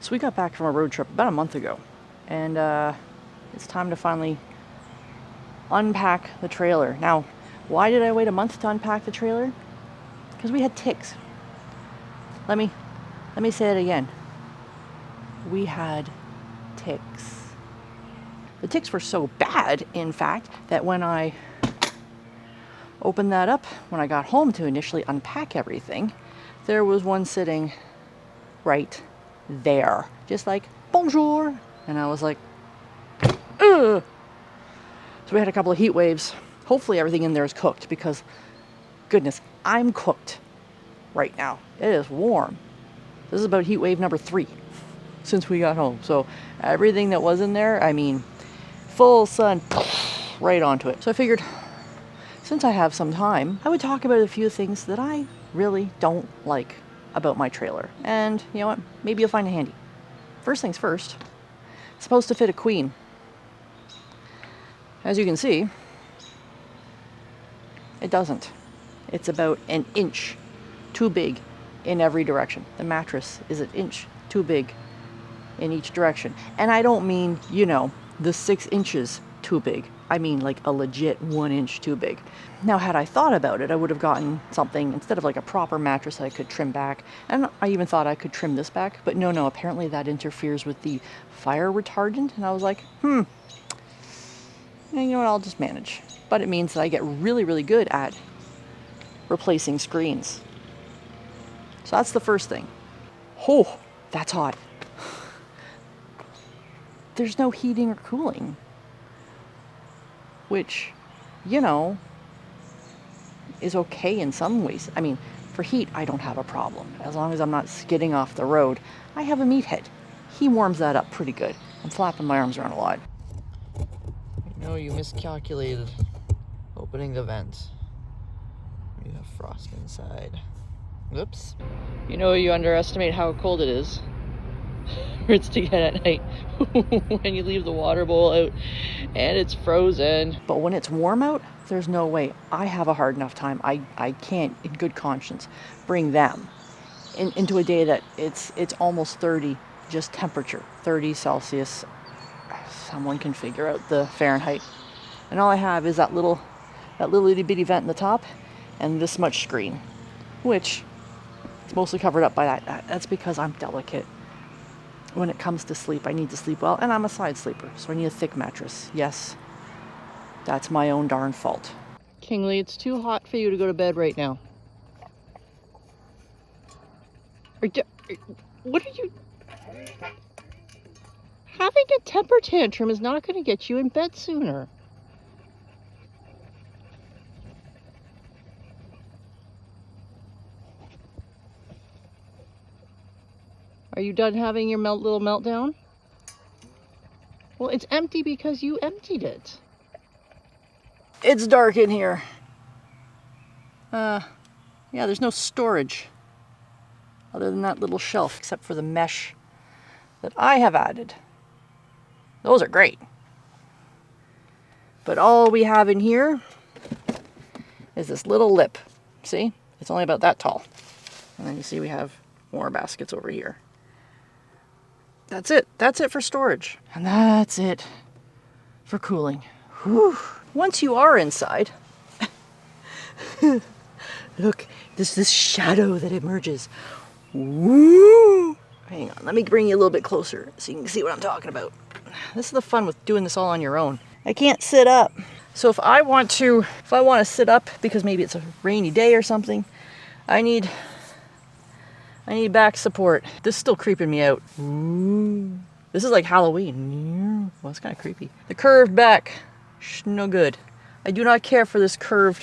So we got back from a road trip about a month ago, and it's time to finally unpack the trailer. Now, why did I wait a month to unpack the trailer? Because we had ticks. Let me say it again. We had ticks. The ticks were so bad, in fact, that when I opened that up, when I got home to initially unpack everything, there was one sitting right there. Just like, bonjour! And I was like, ugh! So we had a couple of heat waves. Hopefully everything in there is cooked because, goodness, I'm cooked right now. It is warm. This is about heat wave number 3 since we got home. So everything that was in there, I mean, full sun, right onto it. So I figured, since I have some time, I would talk about a few things that I really don't like about my trailer. And you know what? Maybe you'll find it handy. First things first, it's supposed to fit a queen. As you can see, it doesn't. It's about an inch too big in every direction. The mattress is an inch too big in each direction. And I don't mean, you know, the 6 inches too big. I mean like a legit 1 inch too big. Now, had I thought about it, I would have gotten something, instead of like a proper mattress I could trim back. And I even thought I could trim this back, but no, apparently that interferes with the fire retardant. And I was like, and you know what, I'll just manage. But it means that I get really, really good at replacing screens. So that's the first thing. Oh, that's hot. There's no heating or cooling. Which, you know, is okay in some ways. I mean, for heat, I don't have a problem. As long as I'm not skidding off the road. I have a meathead. He warms that up pretty good. I'm flapping my arms around a lot. No, you miscalculated opening the vent. You have frost inside. Whoops. You know, you underestimate how cold it is for it to get at night when you leave the water bowl out and it's frozen. But when it's warm out, there's no way. I have a hard enough time. I can't, in good conscience, bring them into a day that it's almost 30, just temperature, 30 Celsius. Someone can figure out the Fahrenheit. And all I have is that little itty bitty vent in the top and this much screen, which is mostly covered up by that. That's because I'm delicate. When it comes to sleep, I need to sleep well, and I'm a side sleeper, so I need a thick mattress. Yes, that's my own darn fault. Kingsley, it's too hot for you to go to bed right now. What are you... Having a temper tantrum is not going to get you in bed sooner. Are you done having your little meltdown? Well, it's empty because you emptied it. It's dark in here. Yeah, there's no storage other than that little shelf, except for the mesh that I have added. Those are great. But all we have in here is this little lip. See? It's only about that tall. And then you see we have more baskets over here. That's it. That's it for storage. And that's it for cooling. Whew. Once you are inside, look, this shadow that emerges. Woo! Hang on, let me bring you a little bit closer so you can see what I'm talking about. This is the fun with doing this all on your own. I can't sit up. So if I want to sit up because maybe it's a rainy day or something, I need back support. This is still creeping me out. Ooh. This is like Halloween. Well, it's kind of creepy. The curved back, no good. I do not care for this curved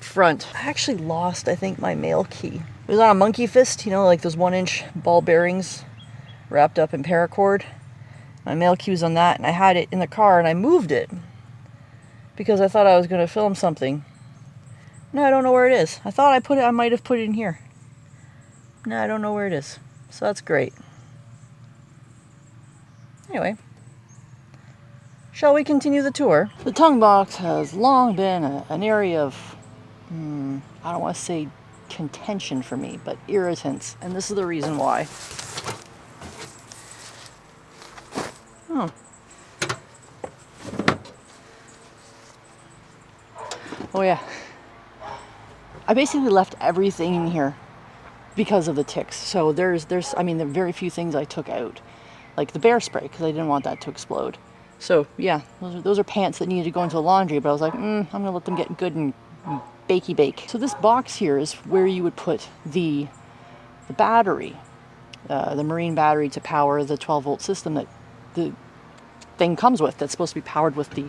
front. I actually lost, I think, my mail key. It was on a monkey fist, you know, like those 1-inch ball bearings wrapped up in paracord. My mail key was on that, and I had it in the car, and I moved it because I thought I was going to film something. No, I don't know where it is. I thought I might have put it in here. No, I don't know where it is. So that's great. Anyway, shall we continue the tour? The tongue box has long been an area of, I don't want to say contention for me, but irritants. And this is the reason why. Oh. Oh yeah. I basically left everything in here because of the ticks. So I mean, there are very few things I took out, like the bear spray, because I didn't want that to explode. So yeah, those are pants that needed to go into the laundry, but I was like, I'm gonna let them get good and bakey bake. So this box here is where you would put the battery, the marine battery to power the 12-volt system that the thing comes with, that's supposed to be powered with the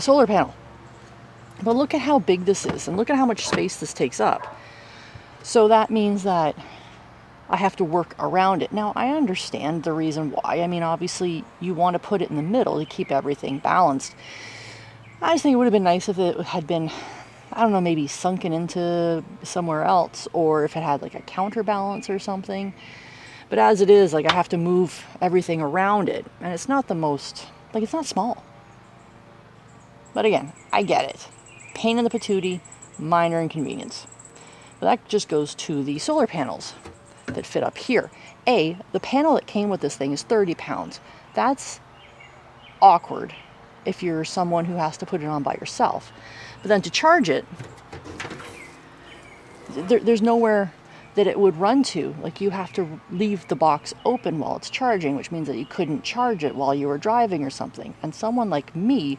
solar panel. But look at how big this is, and look at how much space this takes up. So that means that I have to work around it. Now, I understand the reason why. I mean, obviously, you want to put it in the middle to keep everything balanced. I just think it would have been nice if it had been, I don't know, maybe sunken into somewhere else, or if it had like a counterbalance or something. But as it is, like, I have to move everything around it, and it's not the most, like, it's not small. But again, I get it. Pain in the patootie, minor inconvenience. But that just goes to the solar panels that fit up here. The panel that came with this thing is 30 pounds. That's awkward if you're someone who has to put it on by yourself. But then to charge it, there's nowhere that it would run to. Like, you have to leave the box open while it's charging, which means that you couldn't charge it while you were driving or something. And someone like me,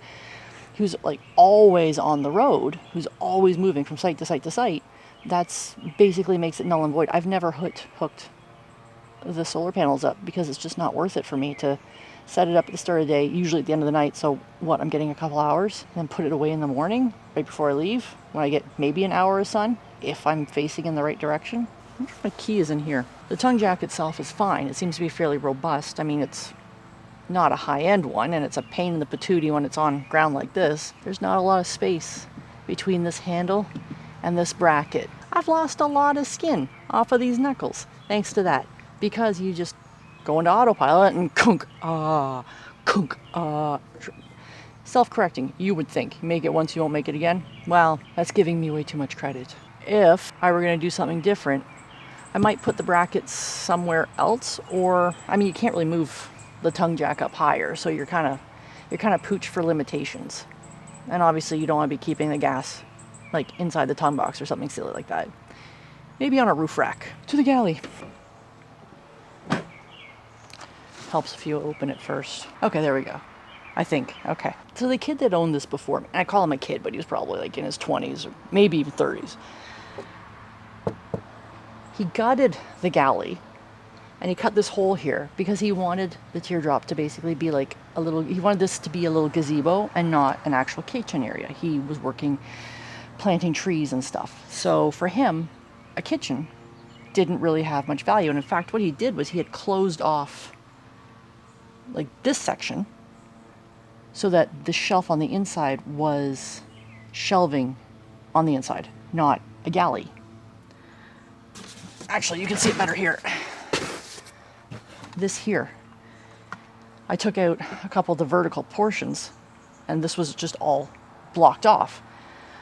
who's like always on the road, who's always moving from site to site to site, that's basically makes it null and void. I've never hooked the solar panels up because it's just not worth it for me to set it up at the start of the day, usually at the end of the night. So what, I'm getting a couple hours, and put it away in the morning right before I leave when I get maybe an hour of sun if I'm facing in the right direction. I wonder if my key is in here. The tongue jack itself is fine. It seems to be fairly robust. I mean, it's not a high-end one, and it's a pain in the patootie when it's on ground like this. There's not a lot of space between this handle and this bracket. I've lost a lot of skin off of these knuckles thanks to that, because you just go into autopilot and kunk, self-correcting, you would think. You make it once, you won't make it again. Well, that's giving me way too much credit. If I were going to do something different, I might put the brackets somewhere else, or, I mean, you can't really move the tongue jack up higher, so you're kind of pooch for limitations. And obviously you don't want to be keeping the gas like inside the tongue box or something silly like that. Maybe on a roof rack. To the galley. Helps if you open it first. Okay, there we go. I think. Okay. So the kid that owned this before me, and I call him a kid, but he was probably like in his 20s or maybe even 30s. He gutted the galley and he cut this hole here because he wanted the teardrop to basically be like he wanted this to be a little gazebo and not an actual kitchen area. He was planting trees and stuff. So for him, a kitchen didn't really have much value. And in fact, what he did was he had closed off like this section so that the shelf on the inside was shelving on the inside, not a galley. Actually, you can see it better here. This here, I took out a couple of the vertical portions, and this was just all blocked off.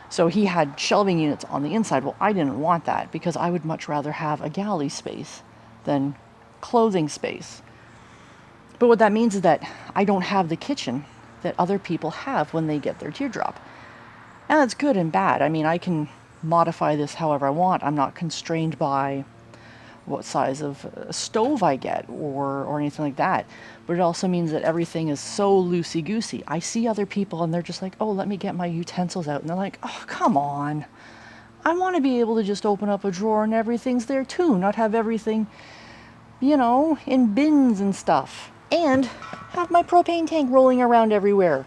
So he had shelving units on the inside. Well, I didn't want that because I would much rather have a galley space than clothing space. But what that means is that I don't have the kitchen that other people have when they get their teardrop. And that's good and bad. I mean, I can modify this however I want. I'm not constrained by what size of stove I get or anything like that. But it also means that everything is so loosey-goosey. I see other people and they're just like, oh, let me get my utensils out. And they're like, oh, come on. I want to be able to just open up a drawer and everything's there too, not have everything, in bins and stuff. And have my propane tank rolling around everywhere.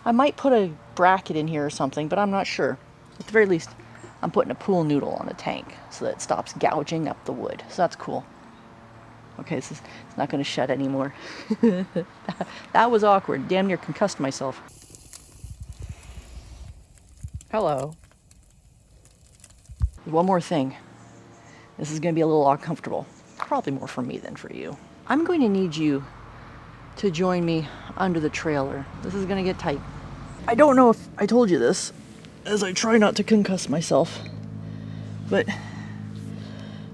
I might put a bracket in here or something, but I'm not sure. At the very least, I'm putting a pool noodle on the tank so that it stops gouging up the wood. So that's cool. Okay, it's not going to shut anymore. That was awkward. Damn near concussed myself. Hello. One more thing. This is going to be a little uncomfortable. Probably more for me than for you. I'm going to need you to join me under the trailer. This is going to get tight. I don't know if I told you this, as I try not to concuss myself, but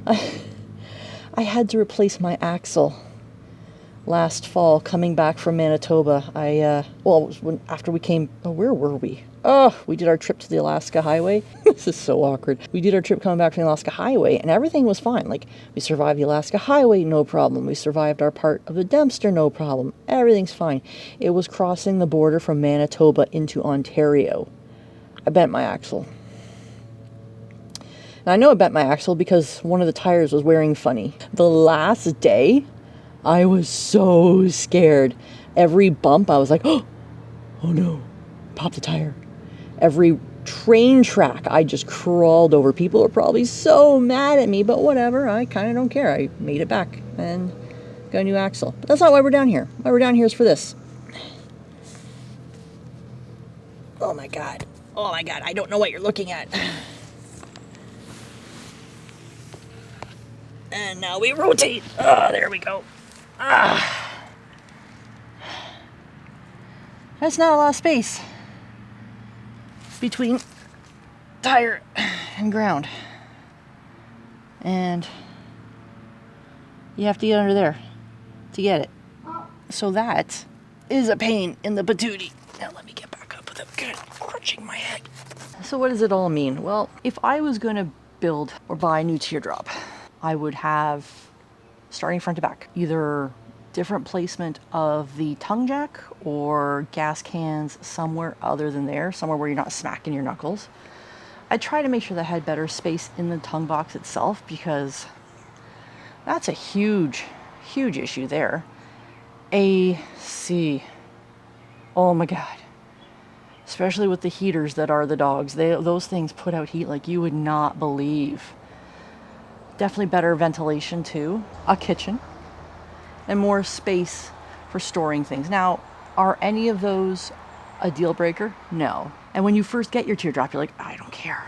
I had to replace my axle last fall coming back from Manitoba. Well, it was after we came, oh, where were we? Oh, we did our trip to the Alaska Highway. This is so awkward. We did our trip coming back from the Alaska Highway and everything was fine. Like, we survived the Alaska Highway, no problem. We survived our part of the Dempster, no problem. Everything's fine. It was crossing the border from Manitoba into Ontario. I bent my axle. And I know I bent my axle because one of the tires was wearing funny. The last day, I was so scared. Every bump, I was like, oh no, pop the tire. Every train track, I just crawled over. People are probably so mad at me, but whatever, I kind of don't care. I made it back and got a new axle. But that's not why we're down here. Why we're down here is for this. Oh my God. Oh my God, I don't know what you're looking at. And now we rotate. Oh, there we go. That's not a lot of space between tire and ground. And you have to get under there to get it. So that is a pain in the patootie. Now let me get back up without crunching my head. So what does it all mean? Well, if I was going to build or buy a new teardrop, I would have, starting front to back, either different placement of the tongue jack or gas cans somewhere other than there, somewhere where you're not smacking your knuckles. I try to make sure that I had better space in the tongue box itself because that's a huge, huge issue there. AC. Oh my God. Especially with the heaters that are the dogs. Those things put out heat like you would not believe. Definitely better ventilation too. A kitchen. And more space for storing things. Now, are any of those a deal breaker? No. And when you first get your teardrop, you're like, I don't care.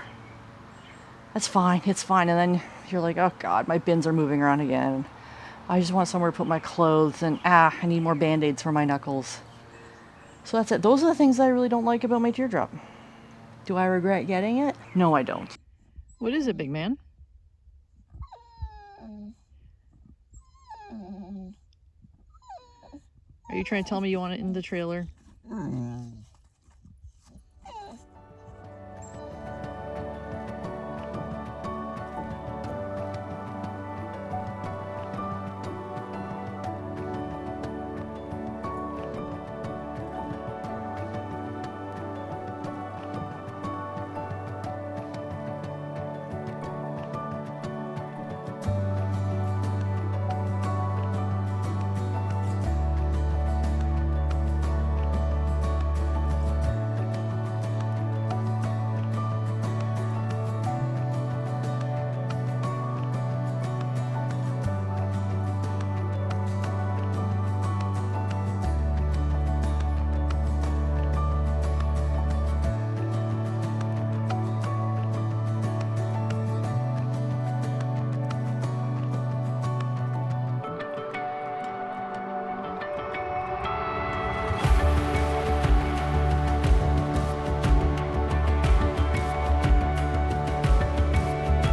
That's fine, it's fine. And then you're like, oh God, my bins are moving around again. I just want somewhere to put my clothes and I need more Band-Aids for my knuckles. So that's it. Those are the things that I really don't like about my teardrop. Do I regret getting it? No, I don't. What is it, big man? Are you trying to tell me you want it in the trailer?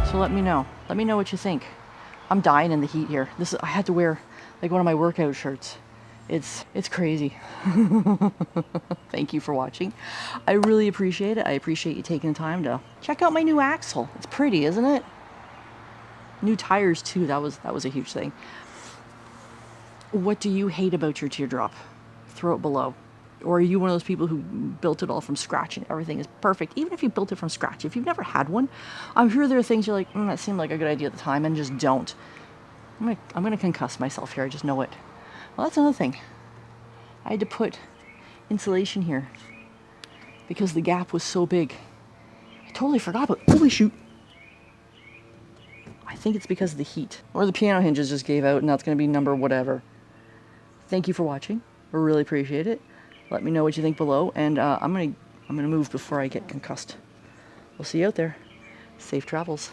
So let me know. Let me know what you think. I'm dying in the heat here. I had to wear like one of my workout shirts. It's crazy. Thank you for watching. I really appreciate it. I appreciate you taking the time to check out my new axle. It's pretty, isn't it? New tires too. That was a huge thing. What do you hate about your teardrop? Throw it below. Or are you one of those people who built it all from scratch and everything is perfect? Even if you built it from scratch, if you've never had one, I'm sure there are things you're like, that seemed like a good idea at the time, and just don't. I'm gonna concuss myself here. I just know it. Well, that's another thing. I had to put insulation here because the gap was so big. I totally forgot, but holy shoot. I think it's because of the heat. Or the piano hinges just gave out and that's going to be number whatever. Thank you for watching. I really appreciate it. Let me know what you think below, and I'm gonna move before I get concussed. We'll see you out there. Safe travels.